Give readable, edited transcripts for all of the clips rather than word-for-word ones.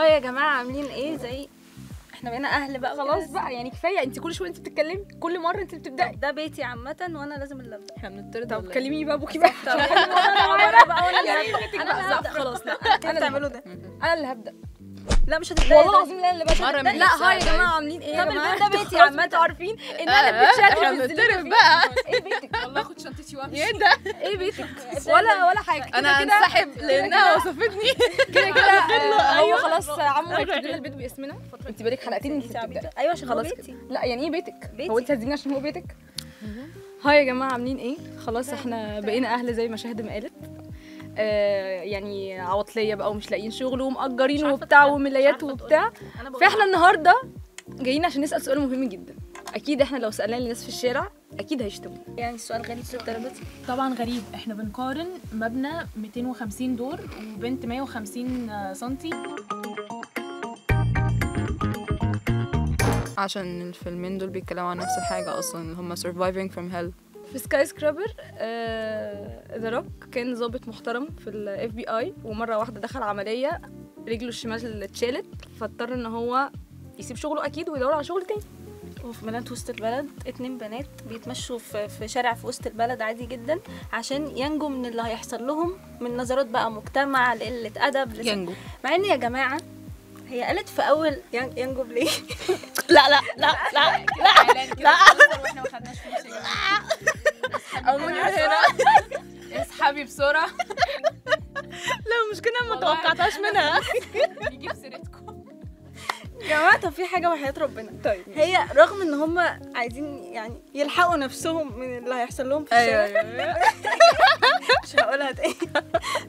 هاي يا جماعه عاملين ايه؟ زي احنا بقينا اهل بقى خلاص بقى يعني كفايه، انت كل شويه انت بتتكلمي، كل مره انت بتبداي. ده بيتي عامه وانا لازم اللي ابدا. احنا بنطرد. طب كلميني بقى ابوكي بقى. انا بقى وانا اللي هبدا. خلاص لا انا بتعملوا ده. انا اللي هبدا. لا مش هتبداي والله العظيم لا اللي مرة ببدا. من لا نفسها هاي يا جماعه عاملين ايه يا طب جماعه؟ البيت ده بيتي خلاص عامه. انتوا عارفين ان انا بيتشات احنا بنطرد بقى. ايه بيتك؟ والله اخد شنطتي وامشي. ايه ده؟ ايه بيتك؟ ولا حاجه. انا انسحب لانها وصفتني. كده هو خلاص عمو هيكتب لنا البيت باسمنا. انت بقالك حلقتين انت بتبداي. ايوه عشان خلاص خلاص كده. بيتي. لا يعني ايه بيتك؟ بيتي. هو انت هتزيني عشان هو بيتك؟ هاي يا جماعه عاملين ايه؟ خلاص احنا بقينا اهل زي ما شاهد ما قالت. يعني عواطليه بقى ومش لاقيين شغل ومأجرين وبتاع وملايات وبتاع. فاحنا النهارده جايين عشان نسأل سؤال مهم جدا. اكيد احنا لو سألنا الناس في الشارع اكيد هيشتموا. يعني السؤال غريب للدرجه دي؟ طبعا غريب. احنا بنقارن مبنى 250 دور وبنت 150 سنتي. عشان الفيلمين دول بيتكلموا عن نفس الحاجة أصلا، اللي هم surviving from hell. في سكاي سكرابر ذا روك كان ضابط محترم في الاف بي اي، ومره واحده دخل عمليه رجله الشمال اتشالت، فاضطر ان هو يسيب شغله اكيد ويدور على شغل تاني. وفي بنات وسط البلد 2 بنات بيتمشوا في شارع في وسط البلد عادي جدا عشان ينجوا من اللي هيحصل لهم من نظرات بقى مجتمع لقلة أدب ينجو. مع ان يا جماعة هي قالت في أول ينجو ليه؟ لا لا لا لا لا واحنا ما خدناش فلوس يا جماعه. أموني هنا. اسحبي بسرعة. لا المشكله ما توقعتهاش منها. بيجي في سيرتكم. يا جماعة طب في حاجة وحياة ربنا. طيب هي رغم ان هم عايزين يعني يلحقوا نفسهم من اللي هيحصل لهم في الشارع. مش هقولها تاني.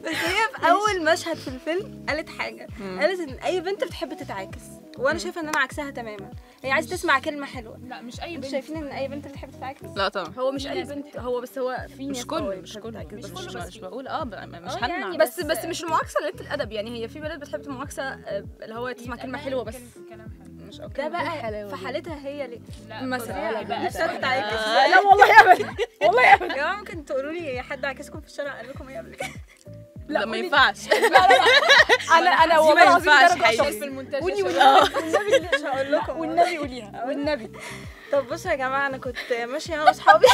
بس هي في اول مشهد في الفيلم قالت حاجة. قالت ان اي بنت بتحب تتعاكس، وانا شايفه ان انا عكسها تماما. هي عايزه تسمع كلمة حلوة. لا مش اي انتوا بنت. شايفين ان اي بنت بتحب تتعاكس؟ لا طبعا. هو مش اي بنت، هو بس هو في ناس مش كله مش بقول مش همنع. يعني بس مش المعاكسه قلة الادب. يعني هي في بنات بتحب المعاكسه اللي هو تسمع كلمه حلوه بس. كلام حلو. مش اوكي. ده بقى في حالتها هي ليه؟ مثلا نفسها تتعاكس. لا والله ابدا والله ابدا. يا جماعه ممكن تقولوا لي حد عاكسكم في الشارع قال لكم ايه قبل كده؟ لا ما ينفعش. انا والله العظيم ينفعش درجه حقيقي. شخص. في المونتاج. والنبي مش هقول لكم والنبي قوليها والنبي. طب بصوا يا جماعه انا كنت ماشيه انا واصحابي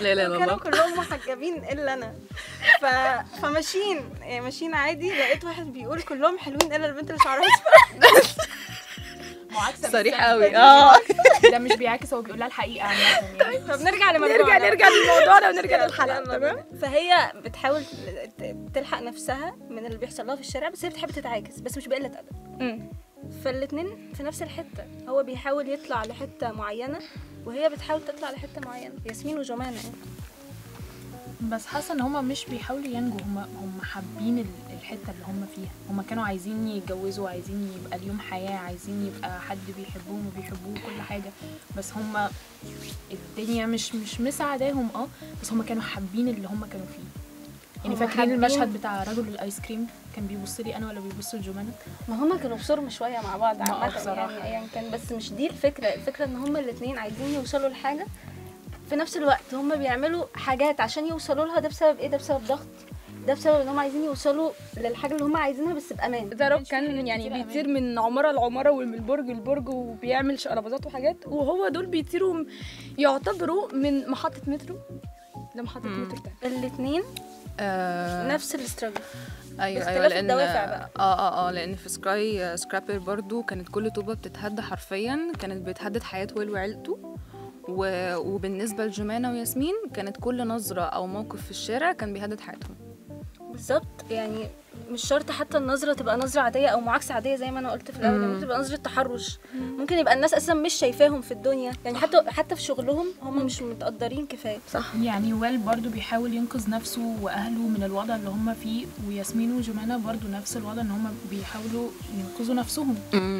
لا لا كانوا لا. كلهم محجبين الا انا. ماشيين عادي، لقيت واحد بيقول كلهم حلوين الا البنت اللي شعرها اصفر. معاكسه صريح قوي. ده مش بيعاكس، هو بيقول لها الحقيقه عامه يعني. طب نرجع نرجع للموضوع ونرجع للحلقه. تمام. فهي بتحاول تلحق نفسها من اللي بيحصل لها في الشارع، بس هي بتحب تتعاكس بس مش بقلة ادب. فالاتنين في نفس الحته، هو بيحاول يطلع لحته معينه وهي بتحاول تطلع لحته معينه. ياسمين وجمانه يعني. بس حاسه ان هما مش بيحاولوا ينجوا، هم حابين الحته اللي هم فيها. هم كانوا عايزين يتجوزوا، عايزين يبقى اليوم حياه، عايزين يبقى حد بيحبوهم وبيحبوه كل حاجه. بس هم الدنيا مش مساعداهم. بس هم كانوا حابين اللي هم كانوا فيه. يعني فاكرين المشهد بتاع رجل الايس كريم كان بيبص لي انا ولا بيبص لجمانه؟ ما هما كانوا بصرم شويه مع بعض عامه بصراحة. يعني ايا كان. بس مش دي الفكره ان هما الاثنين عايزين يوصلوا لحاجه في نفس الوقت. هما بيعملوا حاجات عشان يوصلوا لها. ده بسبب ايه؟ ده بسبب ضغط. ده بسبب ان هم عايزين يوصلوا للحاجه اللي هم عايزينها بس بامان. ذا روك كان يعني بيطير من عماره لعماره ومن برج لبرج وبيعمل شقلباظات وحاجات، وهو دول بيطيروا يعتبروا من محطه مترو لمحطه مترو تاني. الاثنين نفس الاستراجل. ايوه باختلاف لان الدوافع بقى. لان في سكاي سكرابر برضو كانت كل طوبه بتتهد حرفيا، كانت بتهدد حياه ويل وعيلته. وبالنسبه لجمانه وياسمين كانت كل نظره او موقف في الشارع كان بيهدد حياتهم. بالظبط. يعني مش شرط حتى النظره تبقى نظره عاديه او معاكسه عاديه زي ما انا قلت في الاول. ممكن تبقى نظره تحرش. ممكن يبقى الناس اساسا مش شايفاهم في الدنيا. يعني حتى في شغلهم هم مش متقدرين كفايه. صح. يعني ويل برضو بيحاول ينقذ نفسه واهله من الوضع اللي هم فيه، وياسمين وجمانه برضو نفس الوضع ان هم بيحاولوا ينقذوا نفسهم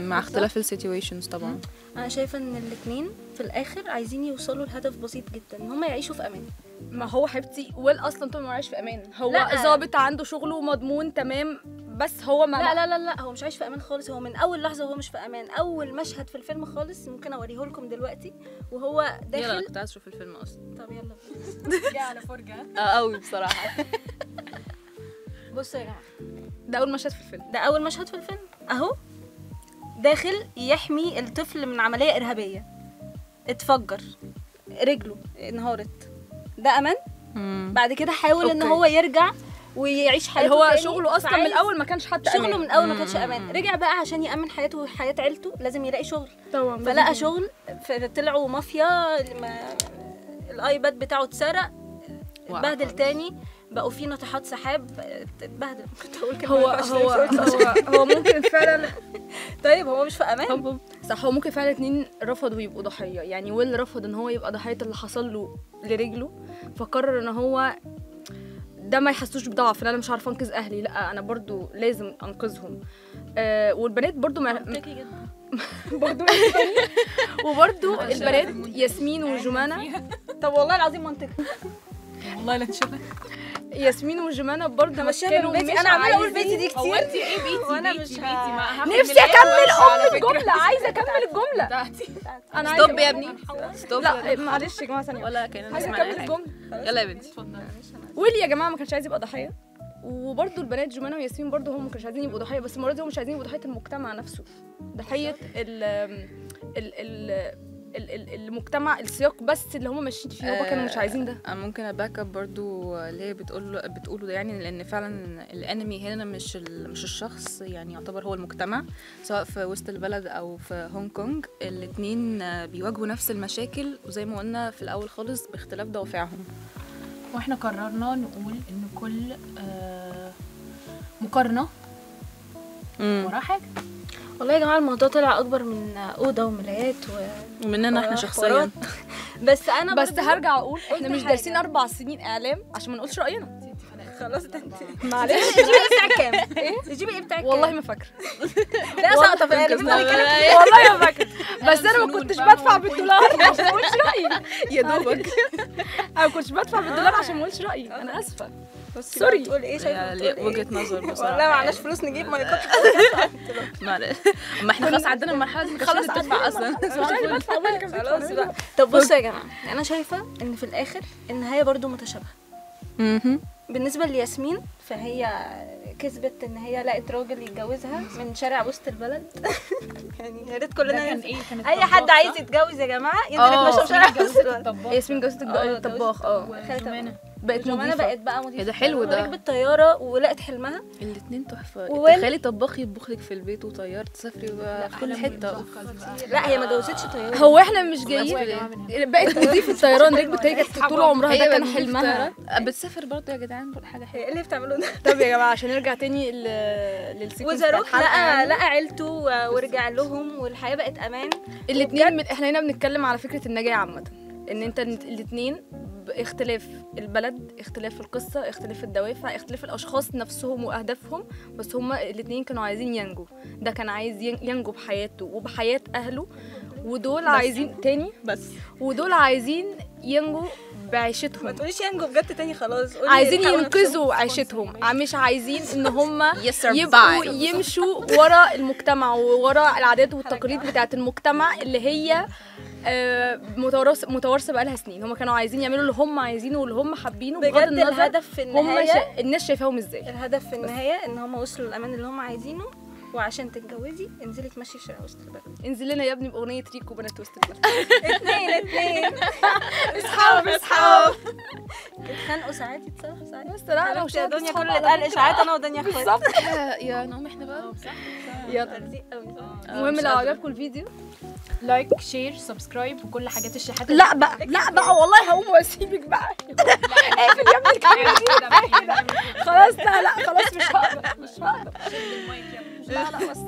مع اختلاف السيتويشنز طبعا. انا شايفه ان الاثنين في الاخر عايزين يوصلوا لهدف بسيط جدا، ان هم يعيشوا في امان. ما هو حبيبتي ويل اصلا طول ما عايش في امان. هو لا. ظابط عنده شغله مضمون تمام، بس هو ما لا هو مش عايش في امان خالص. هو من اول لحظه وهو مش في امان. اول مشهد في الفيلم خالص ممكن اوريه لكم دلوقتي وهو داخل. يلا كنت عايز اشوف الفيلم اصلا. طب يلا جه على فرجه قوي بصراحه. بصوا يا جماعه، ده اول مشهد في الفيلم. ده اول مشهد في الفيلم. اهو داخل يحمي الطفل من عمليه ارهابيه، اتفجر، رجله انهارت، ده امان؟ بعد كده حاول ان هو يرجع ويعيش حياته اللي هو تاني، شغله اصلا من الاول ما كانش حتى شغله أمان. من الاول ما كانش امان. رجع بقى عشان يامن حياته وحياه عيلته لازم يلاقي شغل، طبعا فلقى شغل، طلعوا مافيا، الايباد بتاعه اتسرق، اتبهدل تاني، بقوا في ناطحات سحاب، اتبهدل. كنت هقول كلمة هو ما ينفعش هو تقول. هو ممكن فعلا طيب هو مش في امان. صح، هو ممكن فعلا اتنين رفضوا يبقوا ضحيه. يعني ويل رفض ان هو يبقى ضحيه اللي حصل له لرجله، فقرر ان هو ده ما يحسوش بضعف، ان انا مش عارفه انقذ اهلي، لا انا برضو لازم انقذهم. والبنات برضو منطقي جدا. برضو وبرضو البنات ياسمين وجمانة. طب والله العظيم منطقي. والله لا تشوفي. ياسمين وجمانة برضو ماشيه كانوا من بيتي، مش انا عماله اقول عايزين. بيتي دي كتير. هو انت ايه بيتي؟ وانا بيتي مش بيتي ما هاخد نفسي من اكمل العيال الجمله، عايزه اكمل الجمله. بتاعتي. انا ستوب يا ابني، ستوب. لا معلش يا جماعه ثانيه، ولا كان عايزه نسمع اكمل الجمله. يلا يا بنتي. ويلي يا جماعه ما كانش عايز يبقى ضحيه، وبرده البنات جمانة وياسمين برده هم ما كانوش عايزين يبقوا ضحيه، بس المره دي هم مش عايزين يبقوا ضحيه المجتمع نفسه، ضحيه المجتمع، السياق بس اللي هم ماشيين فيه، هم كانوا مش عايزين ده. انا ممكن اباك اب برضو اللي هي بتقوله ده، يعني لان فعلا الانمي هنا مش الشخص، يعني يعتبر هو المجتمع، سواء في وسط البلد او في هونج كونج، الاتنين بيواجهوا نفس المشاكل، وزي ما قلنا في الاول خالص باختلاف دوافعهم. واحنا قررنا نقول ان كل مقارنه وراها حاجه. والله يا جماعه الموضوع طلع اكبر من اوضه وملايات ومننا احنا شخصيا. بس انا بس برضو هرجع اقول احنا مش حاجة. دارسين 4 سنين اعلام عشان ما نقولش راينا. خلاص ده انت معلش الجي بي بتاعك كام؟ الجي بي بتاعك والله ما فاكره، لا ساقطه في القلب. والله ما فاكره، بس انا ما كنتش بدفع بالدولار عشان ما اقولش رايي. يا دوبك. انا ما كنتش بدفع بالدولار عشان ما اقولش رايي، انا اسفه. سوري تقول ايه؟ شايفه ليه وجهة نظر بصراحة. والله معناش فلوس نجيب ما يكونش. ما احنا خلاص عدينا المرحلة دي، خلاص تدفع اصلا. خلاص بقى. طب بصوا يا جماعه، انا شايفه ان في الاخر النهايه برضو متشابهه. بالنسبه لياسمين فهي كسبت ان هي لقت راجل يتجوزها من شارع وسط البلد. يعني يا ريت كلنا كان ايه؟ كانت اي حد عايز يتجوز يا جماعه ينزل يتمشى في شارع وسط البلد. ياسمين جوزت الطباخ. وجمانة بقت جمانة نظيفه. بقت بقى مضيفه. ده حلو ده. ركبت طياره ولقت حلمها. الاتنين تحفة. وين؟ تخيلي طباخ يطبخ لك في البيت وطيار تسافري بقى في كل حتة. لا هي ما جوزتش طياره. هو احنا مش جايين، بقت مضيفه طيران، ركبت، هي كانت طول عمرها ده كان حلمها. بتسافر برضه يا جدعان، برضه حاجة حلوة. ايه اللي بتعملوه ده؟ طب يا جماعه عشان نرجع تاني للسيكونس وزاروك لقى عيلته ورجع لهم والحياه بقت امان. الاثنين احنا هنا بنتكلم على فكره النجاه عامه، ان انت الاثنين باختلاف البلد، اختلاف القصه، اختلاف الدوافع، اختلاف الاشخاص نفسهم واهدافهم، بس هما الاثنين كانوا عايزين ينجوا. ده كان عايز ينجو بحياته وبحياه اهله، ودول عايزين تاني بس ودول عايزين ينجوا ما بعيشتهم، تقوليش ينجو بجد تاني خلاص. عايزين ينقذوا عيشتهم، مش عايزين ان هم يسرفايف. يبقوا يمشوا ورا المجتمع وورا العادات والتقاليد بتاعه المجتمع اللي هي متوارثه بقالها سنين. هم كانوا عايزين يعملوا اللي هم عايزينه واللي هم حابينه، بغض بجد النظر الهدف في هم النهايه الناس شايفاهم ازاي. الهدف في النهايه ان هم وصلوا للامان اللي هم عايزينه. وعشان تتجوزي انزلي تمشي في شارع وسط البلد. انزل لنا يا ابني باغنيه ريكو بنات وسط البلد. اتنين اصحاب اتخانقوا ساعات، يتصالحوا ساعات. بس لا لو يا دنيا كل اللي اتقال اشاعات انا ودنيا اخوات. بالظبط. يا نقوم احنا بقى. يلا تلزيق قوي. المهم لو عجبكم الفيديو لايك شير سبسكرايب وكل حاجات الشحات. لا بقى والله هقوم واسيبك بقى. اقفل يا ابني الكاميرا دي. خلاص لا خلاص مش هقدر. لا بس